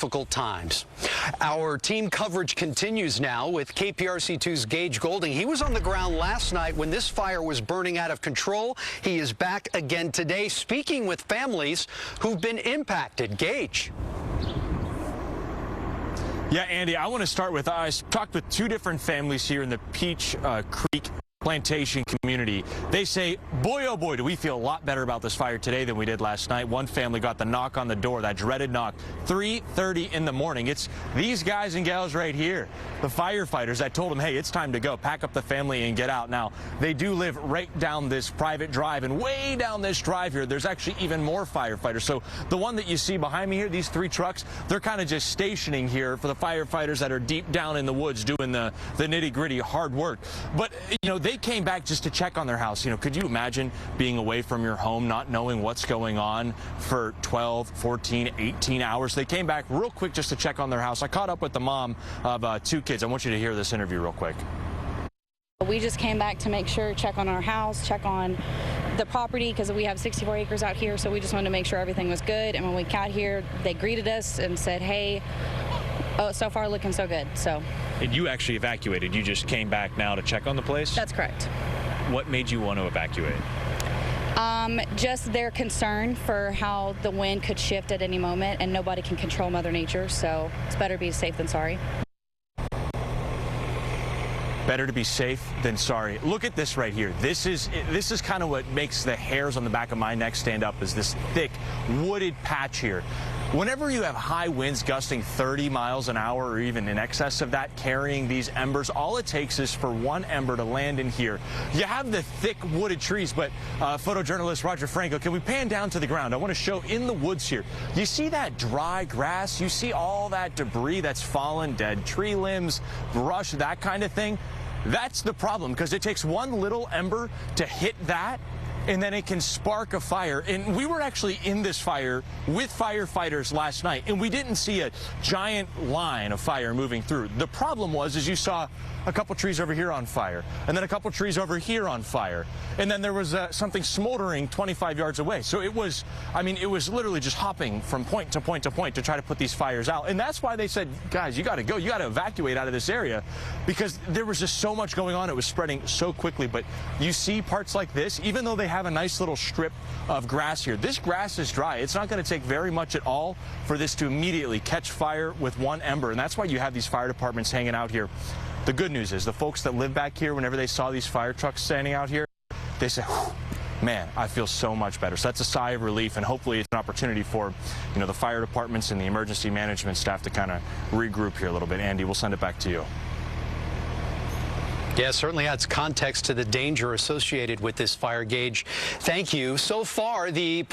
Difficult times. Our team coverage continues now with KPRC-2's Gage Goulding. He was on the ground last night when this fire was burning out of control. He is back again today, speaking with families who've been impacted. Gage. Yeah, Andy, I want to start with, I talked with two different families here in the Peach Creek Plantation community. They say, boy, oh boy, do we feel a lot better about this fire today than we did last night. One family got the knock on the door, that dreaded knock, 3:30 in the morning. It's these guys and gals right here, the firefighters, that told them, hey, it's time to go. Pack up the family and get out. Now, they do live right down this private drive, and way down this drive here, there's actually even more firefighters. So the one that you see behind me here, these three trucks, they're kind of just stationing here for the firefighters that are deep down in the woods doing the nitty-gritty hard work. But, you know, they came back just to check on their house. You know, could you imagine being away from your home, not knowing what's going on for 12, 14, 18 hours? They came back real quick just to check on their house. I caught up with the mom of two kids. I want you to hear this interview real quick. We just came back to make sure, check on our house, check on the property, because we have 64 acres out here, so we just wanted to make sure everything was good. And when we got here, they greeted us and said, hey, oh, so far looking so good. So. And you actually evacuated. You just came back now to check on the place? That's correct. What made you want to evacuate? Just their concern for how the wind could shift at any moment, and nobody can control Mother Nature, so it's better to be safe than sorry. Better to be safe than sorry. Look at this right here. This is kind of what makes the hairs on the back of my neck stand up, is this thick wooded patch here. Whenever you have high winds gusting 30 miles an hour or even in excess of that, carrying these embers, all it takes is for one ember to land in here. You have the thick wooded trees, but photojournalist Roger Franco, can we pan down to the ground? I want to show in the woods here. You see that dry grass? You see all that debris that's fallen, dead tree limbs, brush, that kind of thing? That's the problem, because it takes one little ember to hit that, and then it can spark a fire. And we were actually in this fire with firefighters last night, and we didn't see a giant line of fire moving through. The problem was, is you saw a couple trees over here on fire, and then a couple trees over here on fire, and then there was something smoldering 25 yards away. So it was, I mean, it was literally just hopping from point to point to point to try to put these fires out. And that's why they said, guys, you got to go. You got to evacuate out of this area, because there was just so much going on. It was spreading so quickly. But you see parts like this, even though they have a nice little strip of grass here, this grass is dry. It's not going to take very much at all for this to immediately catch fire with one ember. And that's why you have these fire departments hanging out here. The good news is the folks that live back here, whenever they saw these fire trucks standing out here, they said, man, I feel so much better. So that's a sigh of relief, and hopefully it's an opportunity for, you know, the fire departments and the emergency management staff to kind of regroup here a little bit. Andy, we'll send it back to you. Yeah, certainly adds context to the danger associated with this fire, Gage. Thank you. So far, the